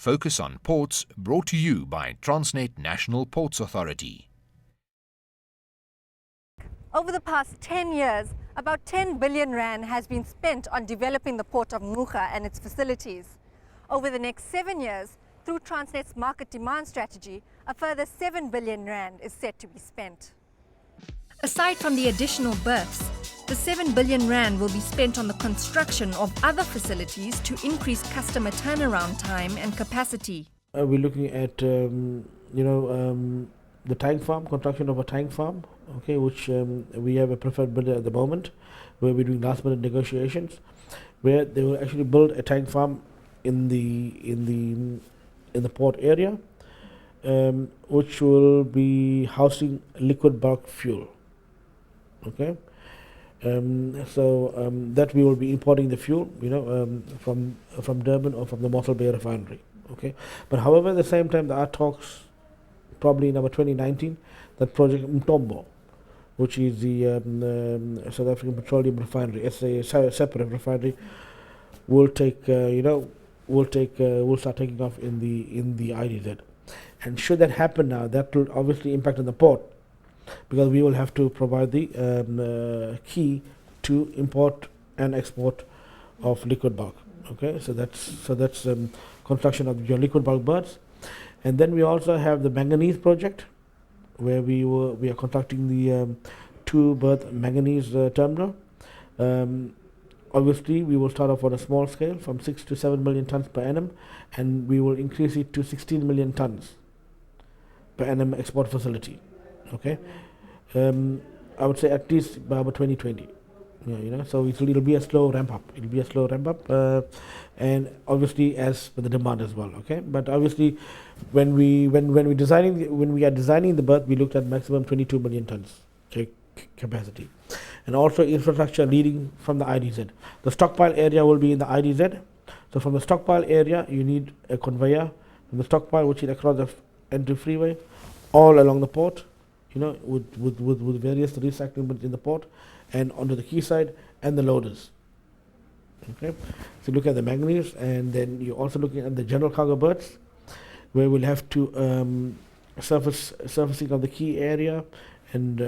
Focus on Ports, brought to you by Transnet National Ports Authority. Over the past 10 years, about 10 billion rand has been spent on developing the port of Ngqura and its facilities. Over the next 7 years, through Transnet's market demand strategy, a further 7 billion rand is set to be spent. Aside from the additional berths, the 7 billion rand will be spent on the construction of other facilities to increase customer turnaround time and capacity. We're looking at, the tank farm, construction of a tank farm, okay, which we have a preferred bidder at the moment, where we're doing last minute negotiations, where they will actually build a tank farm in the port area, which will be housing liquid bulk fuel. Okay, that we will be importing the fuel, from Durban or from the Mossel Bay refinery. Okay, but however, at the same time, there are talks, probably in about 2019, that project Mtombo, which is the South African Petroleum Refinery, it's a separate refinery, will start taking off in the IDZ. And should that happen now, that will obviously impact on the port, because we will have to provide the key to import and export of liquid bulk. Okay, so that's construction of your liquid bulk berths, and then we also have the manganese project, where we are constructing the 2-berth manganese terminal. Obviously, we will start off on a small scale from 6 to 7 million tons per annum, and we will increase it to 16 million tons per annum export facility. Okay, I would say at least by about 2020. So it'll be a slow ramp up. And obviously as for the demand as well. Okay, but obviously when we are designing the berth, we looked at maximum 22 million tons capacity, and also infrastructure leading from the IDZ. The stockpile area will be in the IDZ. So from the stockpile area, you need a conveyor from the stockpile, which is across the entry freeway, all along the port, with various recycling bins in the port, and onto the quayside and the loaders. Okay, so look at the manganese, and then you're also looking at the general cargo berths, where we'll have to surfacing of the key area, and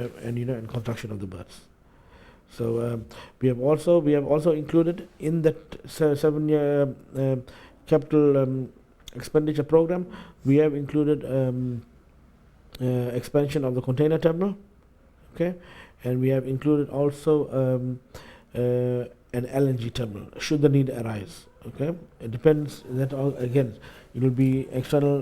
construction of the berths. So we have also included in that 7-year capital expenditure program, we have included expansion of the container terminal. Okay, and we have included also an LNG terminal should the need arise. Okay, it depends. That all, again, it will be external,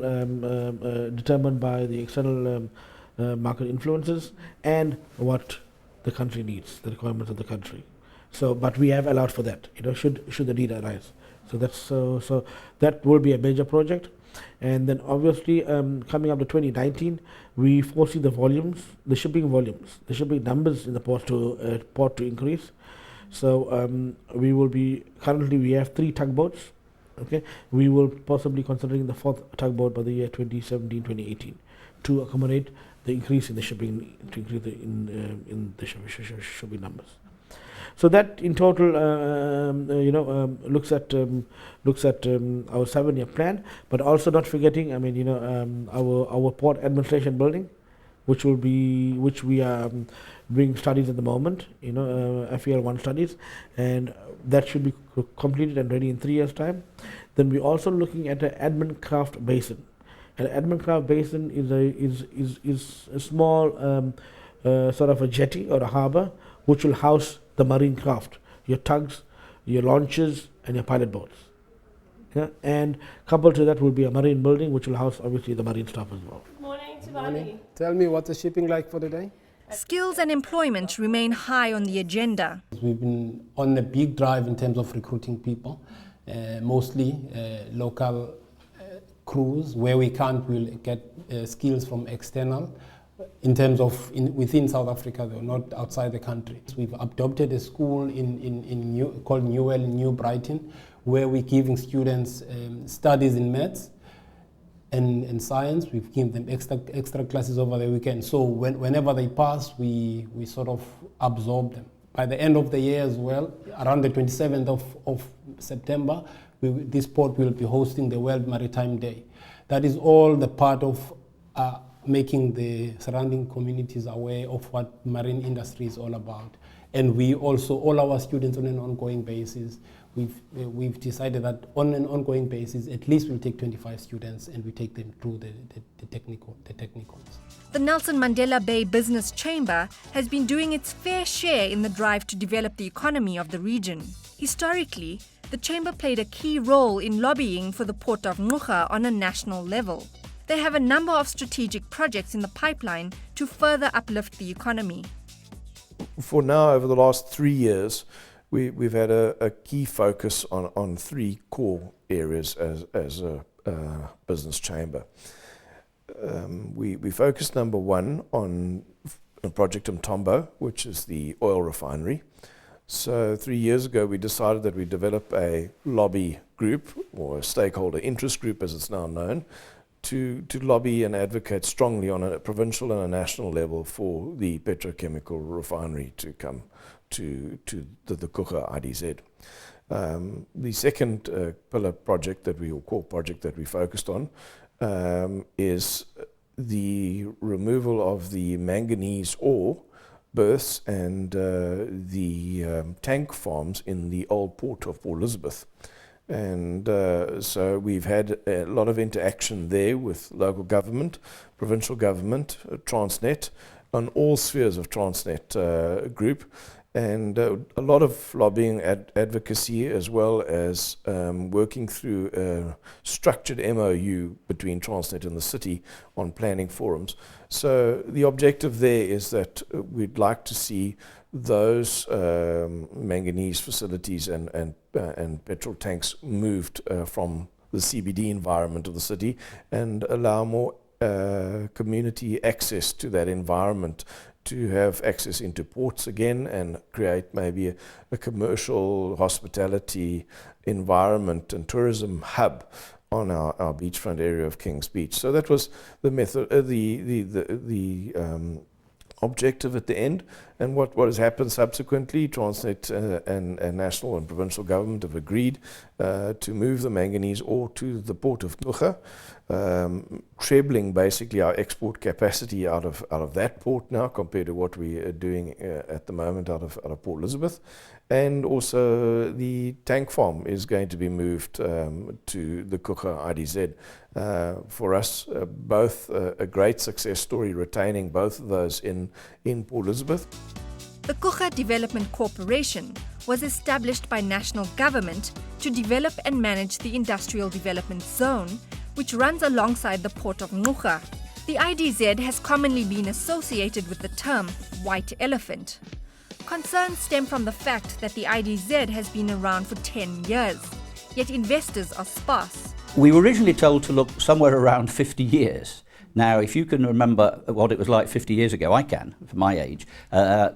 determined by the external market influences and what the country needs, the requirements of the country. So, but we have allowed for that. Should the need arise. So that's so that will be a major project. And then obviously coming up to 2019, we foresee the shipping numbers in the port to increase. So currently we have 3 tugboats. Okay, we will possibly considering the 4th tugboat by the year 2017-2018 to accommodate the increase in the shipping, to increase in the shipping numbers. So that in total, looks at our 7-year plan, but also not forgetting, our port administration building, which we are doing studies at the moment, FEL1 studies, and that should be completed and ready in 3 years' time. Then we're also looking at an admin craft basin. An admin craft basin is a small sort of a jetty or a harbour, which will house the marine craft, your tugs, your launches, and your pilot boats. Yeah? And coupled to that will be a marine building, which will house obviously the marine staff as well. Morning, Tivani. Tell me, what's the shipping like for today? Skills and employment remain high on the agenda. We've been on a big drive in terms of recruiting people, mostly local crews. Where we can't, we'll get skills from external. In terms of within South Africa, though, not outside the country. We've adopted a school called New Brighton, where we're giving students studies in maths and science. We've given them extra classes over the weekend. So whenever they pass, we sort of absorb them. By the end of the year as well, around the 27th of September, this port will be hosting the World Maritime Day. That is all the part of making the surrounding communities aware of what marine industry is all about. And we also, all our students on an ongoing basis, we've decided that on an ongoing basis, at least we'll take 25 students and we take them through the technicals. The Nelson Mandela Bay Business Chamber has been doing its fair share in the drive to develop the economy of the region. Historically, the Chamber played a key role in lobbying for the port of Ngqura on a national level. They have a number of strategic projects in the pipeline to further uplift the economy. For now, over the last 3 years, we've had a key focus on three core areas as a business chamber. We focused, number one, on Project Mtombo, which is the oil refinery. So 3 years ago, we decided that we develop a lobby group, or a stakeholder interest group as it's now known, to lobby and advocate strongly on a provincial and a national level for the petrochemical refinery to come to the Ngqura IDZ. The second pillar project or core project that we focused on is the removal of the manganese ore berths and the tank farms in the old port of Port Elizabeth. And so we've had a lot of interaction there with local government, provincial government, Transnet, on all spheres of Transnet group, and a lot of lobbying, advocacy, as well as working through a structured MOU between Transnet and the city on planning forums. So the objective there is that we'd like to see those manganese facilities and petrol tanks moved from the CBD environment of the city and allow more community access to that environment, to have access into ports again and create maybe a commercial hospitality environment and tourism hub on our beachfront area of Kings Beach. So that was the method, the objective at the end. And what has happened subsequently, Transnet and national and provincial government have agreed to move the manganese ore to the port of Ngqura, trebling basically our export capacity out of that port now compared to what we are doing at the moment out of Port Elizabeth. And also the tank farm is going to be moved to the Ngqura IDZ. For us, both a great success story, retaining both of those in Port Elizabeth. The Ngqura Development Corporation was established by national government to develop and manage the industrial development zone, which runs alongside the port of Ngqura. The IDZ has commonly been associated with the term white elephant. Concerns stem from the fact that the IDZ has been around for 10 years, yet investors are sparse. We were originally told to look somewhere around 50 years. Now, if you can remember what it was like 50 years ago, I can, for my age,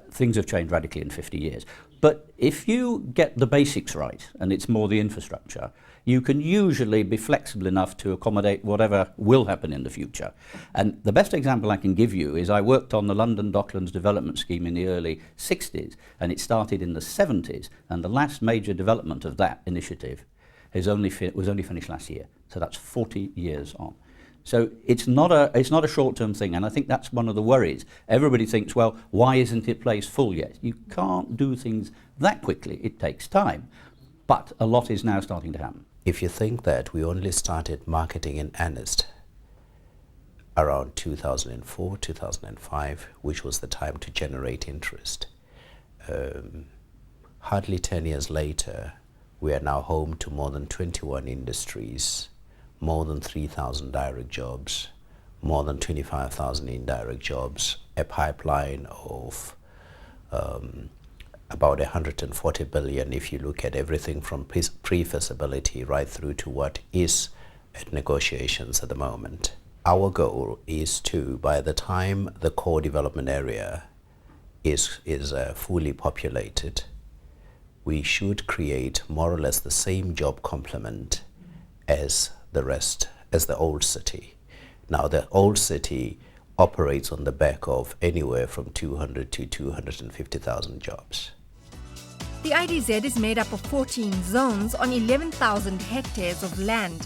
things have changed radically in 50 years. But if you get the basics right, and it's more the infrastructure, you can usually be flexible enough to accommodate whatever will happen in the future. And the best example I can give you is I worked on the London Docklands Development Scheme in the early 60s, and it started in the 70s, and the last major development of that initiative was only finished last year. So that's 40 years on. So it's not a short-term thing, and I think that's one of the worries. Everybody thinks, well, why isn't it placed full yet? You can't do things that quickly. It takes time. But a lot is now starting to happen. If you think that we only started marketing in earnest around 2004, 2005, which was the time to generate interest, hardly 10 years later, we are now home to more than 21 industries, more than 3,000 direct jobs, more than 25,000 indirect jobs, a pipeline of about 140 billion if you look at everything from pre-feasibility right through to what is at negotiations at the moment. Our goal is to, by the time the core development area is fully populated, we should create more or less the same job complement as the old city. Now, the old city operates on the back of anywhere from 200 to 250,000 jobs. The IDZ is made up of 14 zones on 11,000 hectares of land.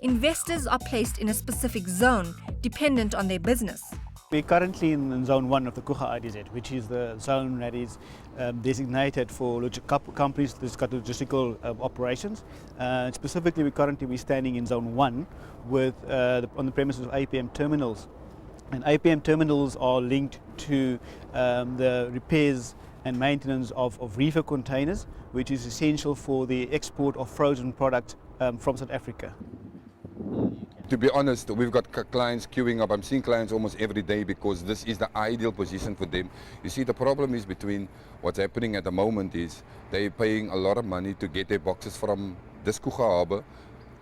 Investors are placed in a specific zone, dependent on their business. We're currently in Zone 1 of the Ngqura IDZ, which is the zone that is designated for companies that's got logistical operations. Specifically, we're standing in Zone 1 with, on the premises of APM terminals. And APM terminals are linked to the repairs and maintenance of reefer containers, which is essential for the export of frozen product from South Africa. To be honest, we've got clients queuing up. I'm seeing clients almost every day because this is the ideal position for them. You see, the problem is between what's happening at the moment is they're paying a lot of money to get their boxes from this Ngqura harbour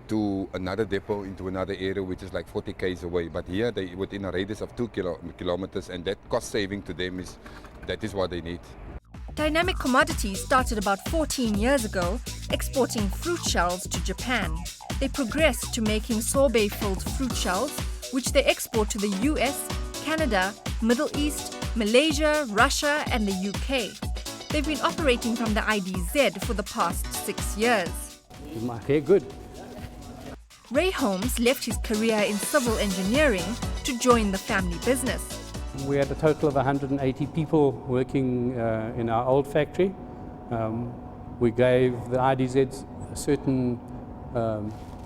to another depot into another area which is like 40 k's away. But here they within a radius of 2 kilometers, and that cost saving to them is what they need. Dynamic Commodities started about 14 years ago, exporting fruit shells to Japan. They progressed to making sorbet-filled fruit shells, which they export to the US, Canada, Middle East, Malaysia, Russia, and the UK. They've been operating from the IDZ for the past 6 years. Is my hair good? Ray Holmes left his career in civil engineering to join the family business. We had a total of 180 people working in our old factory. We gave the IDZ certain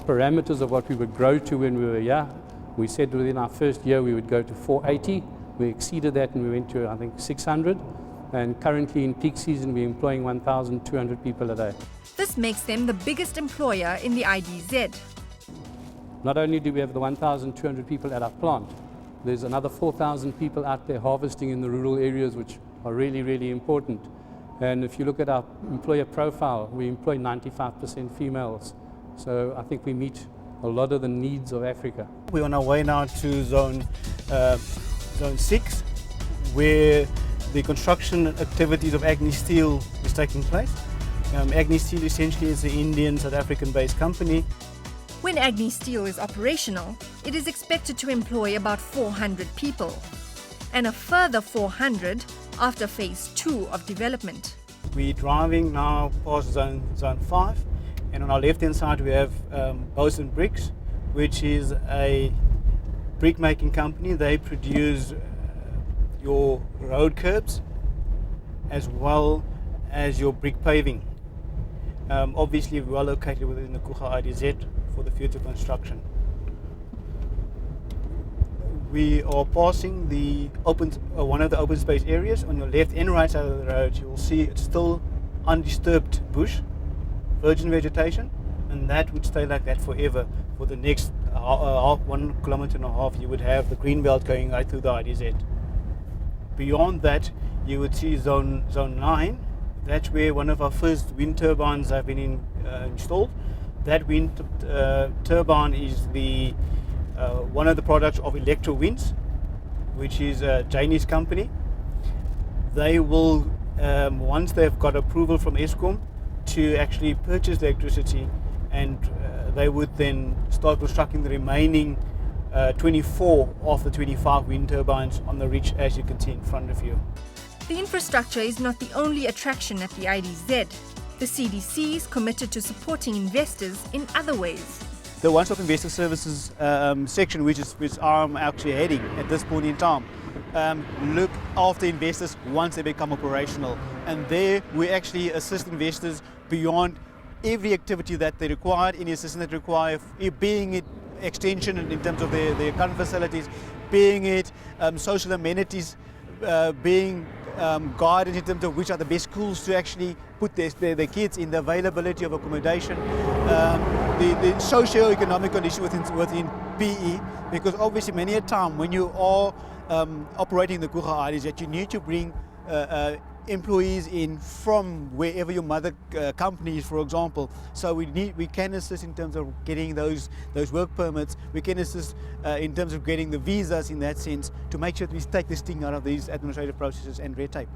parameters of what we would grow to when we were here. We said within our first year we would go to 480. We exceeded that and we went to, I think, 600. And currently in peak season we're employing 1,200 people a day. This makes them the biggest employer in the IDZ. Not only do we have the 1,200 people at our plant, there's another 4,000 people out there harvesting in the rural areas, which are really, really important. And if you look at our employer profile, we employ 95% females. So I think we meet a lot of the needs of Africa. We're on our way now to Zone 6, where the construction activities of Agni Steel is taking place. Agni Steel essentially is an Indian, South African-based company. When Agni Steel is operational, it is expected to employ about 400 people, and a further 400 after phase 2 of development. We're driving now past Zone 5, and on our left-hand side we have Boson Bricks, which is a brick-making company. They produce your road curbs as well as your brick paving. Obviously, we are located within the Ngqura IDZ for the future construction. We are passing the one of the open space areas. On your left and right side of the road, you will see it's still undisturbed bush, virgin vegetation, and that would stay like that forever. For the next 1.5 kilometers, you would have the green belt going right through the IDZ. Beyond that, you would see zone 9. That's where one of our first wind turbines have been installed. That wind turbine is one of the products of Electro Winds, which is a Chinese company. They will, once they've got approval from Eskom to actually purchase the electricity, and they would then start constructing the remaining 24 of the 25 wind turbines on the ridge, as you can see in front of you. The infrastructure is not the only attraction at the IDZ. The CDC is committed to supporting investors in other ways. The One-Stop Investor Services section, which I'm actually heading at this point in time, look after investors once they become operational. And there we actually assist investors beyond every activity that they require, any assistance they require, being it extension in terms of their current facilities, being it social amenities, being guidance in terms of which are the best schools to actually put their kids in, the availability of accommodation, the socio-economic condition within PE, because obviously many a time when you are operating the Ngqura IDZ, you need to bring employees in from wherever your mother company is, for example. So we can assist in terms of getting those work permits. We can assist in terms of getting the visas in that sense, to make sure that we take the sting out of these administrative processes and red tape.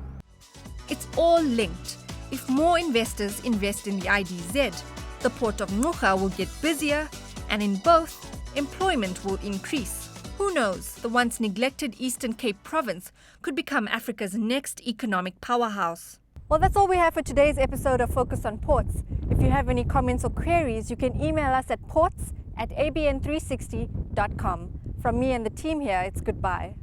It's all linked. If more investors invest in the IDZ, the port of Ngqura will get busier, and in both, employment will increase. Who knows, the once neglected Eastern Cape province could become Africa's next economic powerhouse. Well, that's all we have for today's episode of Focus on Ports. If you have any comments or queries, you can email us at ports@abn360.com. From me and the team here, it's goodbye.